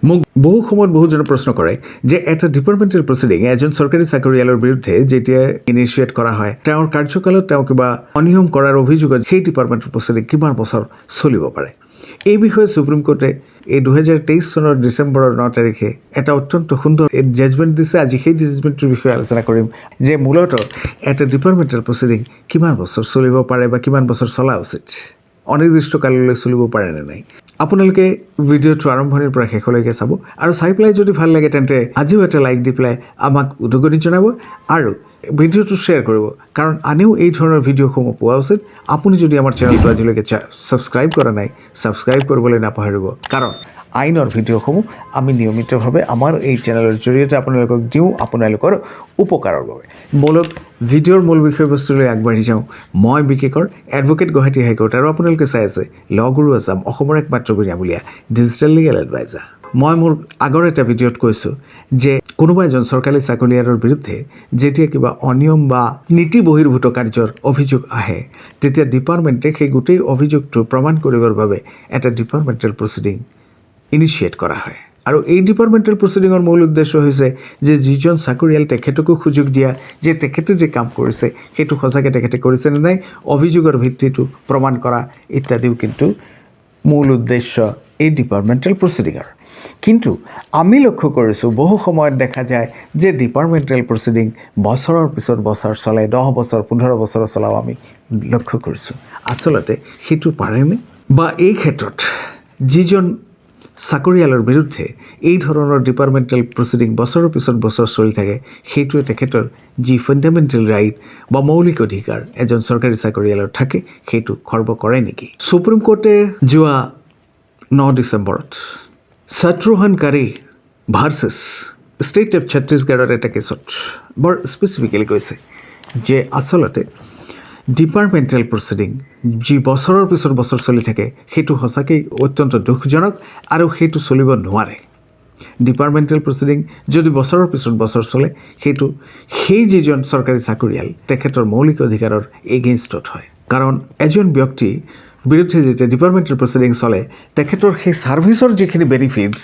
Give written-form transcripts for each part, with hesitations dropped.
মোক বহু সময়ত বহুজনে প্ৰশ্ন কৰে যে এটা ডিপাৰ্টমেণ্টেল প্ৰচিডিং এজন চৰকাৰী চাকৰিয়ালৰ বিৰুদ্ধে যেতিয়া ইনিচিয়েট কৰা হয় তেওঁৰ কাৰ্যকালত তেওঁ কিবা অনিয়ম কৰাৰ অভিযোগত সেই ডিপাৰ্টমেণ্টেল প্ৰচিডিং কিমান বছৰ চলিব পাৰে। এই বিষয়ে সুপ্ৰিম কোৰ্টে এই 2023 চনৰ ডিচেম্বৰৰ 9 তাৰিখে এটা অত্যন্ত সুন্দৰ জাজমেণ্ট দিছে। আজি সেই জাজমেণ্টৰ বিষয়ে আলোচনা কৰিম যে মূলতঃ এটা ডিপাৰ্টমেণ্টেল প্ৰচিডিং কিমান বছৰ চলিব পাৰে বা কিমান বছৰ চলা উচিত, অনিৰ্দিষ্ট কাললৈ চলিব পাৰে নে নাই। আপোনালোকে ভিডিঅ'টো আৰম্ভণিৰ পৰা শেষলৈকে চাব আৰু চাই পেলাই যদি ভাল লাগে তেন্তে আজিও এটা লাইক দি পেলাই আমাক উদগনি জনাব আৰু ভিডিঅ'টো শ্বেয়াৰ কৰিব, কাৰণ আনেও এই ধৰণৰ ভিডিঅ'সমূহ পোৱা উচিত। আপুনি যদি আমাৰ চেনেলটো আজিলৈকে ছাবস্ক্ৰাইব কৰা নাই, ছাবস্ক্ৰাইব কৰিবলৈ নাপাহৰিব, কাৰণ আইনৰ ভিডিঅ'সমূহ আমি নিয়মিতভাৱে আমাৰ এই চেনেলৰ জৰিয়তে আপোনালোকক দিওঁ আপোনালোকৰ উপকাৰৰ বাবে। বলক ভিডিঅ'ৰ মূল বিষয়বস্তুলৈ আগবাঢ়ি যাওঁ। মই বিশেষকৰ এডভোকেট গুৱাহাটী হাইকোৰ্ট আৰু আপোনালোকে চাই আছে ল গুৰু আছাম, অসমৰ একমাত্ৰ বিনামূলীয়া ডিজিটেল লিগেল এডভাইজাৰ। মই মোৰ আগৰ এটা ভিডিঅ'ত কৈছোঁ যে কোনোবা এজন চৰকাৰী চাকৰিয়ালৰ বিৰুদ্ধে যেতিয়া কিবা অনিয়ম বা নীতি বহিৰ্ভূত কাৰ্যৰ অভিযোগ আহে তেতিয়া ডিপাৰ্টমেণ্টে সেই গোটেই অভিযোগটো প্ৰমাণ কৰিবৰ বাবে এটা ডিপাৰ্টমেণ্টেল প্ৰচিডিং ইনিচিয়েট কৰা হয়। আৰু এই ডিপাৰ্টমেণ্টেল প্ৰচিডিঙৰ মূল উদ্দেশ্য হৈছে যে যিজন চাকৰিয়াল তেখেতকো সুযোগ দিয়া যে তেখেতে যে কাম কৰিছে সেইটো সঁচাকৈ তেখেতে কৰিছে নে নাই, অভিযোগৰ ভিত্তিটো প্ৰমাণ কৰা ইত্যাদিও কিন্তু মূল উদ্দেশ্য এই ডিপাৰ্টমেণ্টেল প্ৰচিডিঙৰ। কিন্তু আমি লক্ষ্য কৰিছোঁ বহু সময়ত দেখা যায় যে ডিপাৰ্টমেণ্টেল প্ৰচিডিং বছৰৰ পিছত বছৰ চলে, 10 বছৰ 15 বছৰ চলাও আমি লক্ষ্য কৰিছোঁ। আচলতে সেইটো পাৰেনে? বা এই ক্ষেত্ৰত যিজন চাকৰিয়ালৰ বিৰুদ্ধে এই ধৰণৰ ডিপাৰ্টমেণ্টেল প্ৰচিডিং বছৰৰ পিছত বছৰ চলি থাকে সেইটোৱে তেখেতৰ যি ফাণ্ডামেণ্টেল ৰাইট বা মৌলিক অধিকাৰ এজন চৰকাৰী চাকৰিয়ালৰ থাকে সেইটো খৰ্ব কৰে নেকি? সুপ্ৰিম কোৰ্টে যোৱা 9 ডিচেম্বৰত শত্ৰুঘ্ন কাৰী ভাৰ্চেছ ষ্টেট অফ ছত্তীশগড়ৰ এটা কেছত বৰ স্পেচিফিকেলি কৈছে যে আচলতে ডিপাৰ্টমেণ্টেল প্ৰচিডিং যি বছৰৰ পিছত বছৰ চলি থাকে সেইটো সঁচাকৈ অত্যন্ত দুখজনক আৰু সেইটো চলিব নোৱাৰে। ডিপাৰ্টমেণ্টেল প্ৰচিডিং যদি বছৰৰ পিছত বছৰ চলে সেইটো সেই যিজন চৰকাৰী চাকৰিয়াল তেখেতৰ মৌলিক অধিকাৰৰ এগেইনষ্টত হয়। কাৰণ এজন ব্যক্তি বিৰুদ্ধে যেতিয়া ডিপাৰ্টমেণ্টেল প্ৰচিডিং চলে তেখেতৰ সেই ছাৰ্ভিচৰ যিখিনি বেনিফিটছ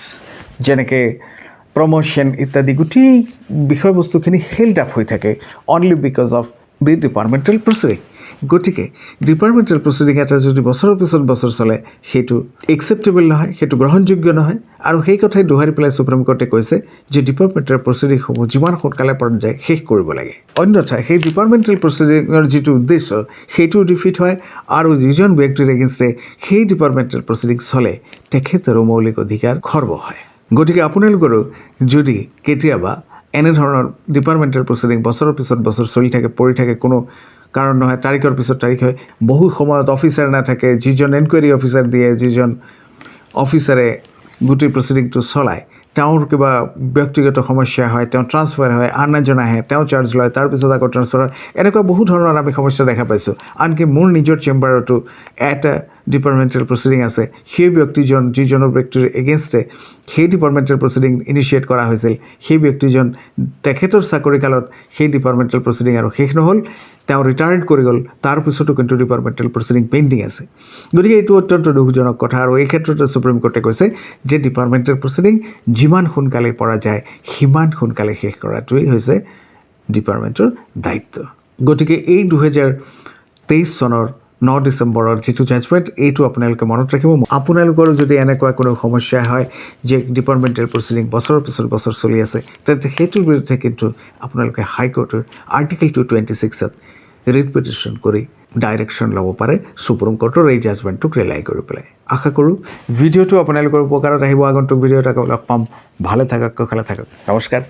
যেনেকৈ প্ৰমোশ্যন ইত্যাদি গোটেই বিষয়বস্তুখিনি হেল্ড আপ হৈ থাকে only because of the departmental proceeding. গতিকে ডিপাৰ্টমেণ্টেল প্ৰচিডিং এটা যদি বছৰৰ পিছত বছৰ চলে সেইটো একচেপ্টেবল নহয়, সেইটো গ্ৰহণযোগ্য নহয়। আৰু সেই কথাই দোহাৰি পেলাই সুপ্ৰিম কোৰ্টে কৈছে যে ডিপাৰ্টমেণ্টেল প্ৰচিডিংসমূহ যিমান সোনকালে পৰা যায় শেষ কৰিব লাগে, অন্যথা সেই ডিপাৰ্টমেণ্টেল প্ৰচিডিঙৰ যিটো উদ্দেশ্য সেইটো ডিফিট হয় আৰু যিজন ব্যক্তিৰ এগেইনষ্টে সেই ডিপাৰ্টমেণ্টেল প্ৰচিডিং চলে তেখেতৰো মৌলিক অধিকাৰ খৰ্ব হয়। গতিকে আপোনালোকৰো যদি কেতিয়াবা এনেধৰণৰ ডিপাৰ্টমেণ্টেল প্ৰচিডিং বছৰৰ পিছত বছৰ চলি থাকে, পৰি থাকে, কোনো কাৰণ নহয়, তাৰিখৰ পিছত তাৰিখ হয়, বহু সময়ত অফিচাৰ নাথাকে, যিজন এনকুৱাৰী অফিচাৰ দিয়ে, যিজন অফিচাৰে গোটেই প্ৰচিডিংটো চলায় তেওঁৰ কিবা ব্যক্তিগত সমস্যা হয়, তেওঁ ট্ৰান্সফাৰ হয়, আন এজন আহে, তেওঁ চাৰ্জ লয়, তাৰপিছত আকৌ ট্ৰান্সফাৰ হয়, এনেকুৱা বহু ধৰণৰ আমি সমস্যা দেখা পাইছোঁ। আনকি মোৰ নিজৰ চেম্বাৰতো এটা ডিপাৰ্টমেণ্টেল প্ৰচিডিং আছে, সেই ব্যক্তিজন যিজনৰ ব্যক্তিৰ এগেইনষ্টে সেই ডিপাৰ্টমেণ্টেল প্ৰচিডিং ইনিচিয়েট কৰা হৈছিল সেই ব্যক্তিজন তেখেতৰ চাকৰিকালত সেই ডিপাৰ্টমেণ্টেল প্ৰচিডিং আৰু শেষ নহ'ল, তেওঁ ৰিটায়াৰ্ড কৰি গ'ল, তাৰপিছতো কিন্তু ডিপাৰ্টমেণ্টেল প্ৰচিডিং পেণ্ডিং আছে। গতিকে এইটো অত্যন্ত দুখজনক কথা। আৰু এই ক্ষেত্ৰতে সুপ্ৰিম কোৰ্টে কৈছে যে ডিপাৰ্টমেণ্টেল প্ৰচিডিং যিমান সোনকালে পৰা যায় সিমান সোনকালে শেষ কৰাটোৱেই হৈছে ডিপাৰ্টমেণ্টৰ দায়িত্ব। গতিকে এই 2023 চনৰ 9 ডিচেম্বৰৰ যিটো জাজমেণ্ট এইটো আপোনালোকে মনত ৰাখিব। আপোনালোকৰো যদি এনেকুৱা কোনো সমস্যা হয় যে ডিপাৰ্টমেণ্টেল প্ৰচিডিং বছৰৰ পিছত বছৰ চলি আছে তেন্তে সেইটোৰ বিৰুদ্ধে কিন্তু আপোনালোকে হাইকোৰ্টৰ আৰ্টিকল 226ত ৰিট পিটিশ্যন কৰি ডাইৰেকশ্যন ল'ব পাৰে সুপ্ৰিম কোৰ্টৰ এই জাজমেণ্টটোক ৰিলাই কৰি পেলাই। আশা কৰোঁ ভিডিঅ'টো আপোনালোকৰ উপকাৰত আহিব। আগন্তুক ভিডিঅ'ত আকৌ লগ পাম। ভালে থাকক, কুশলে থাকক। নমস্কাৰ।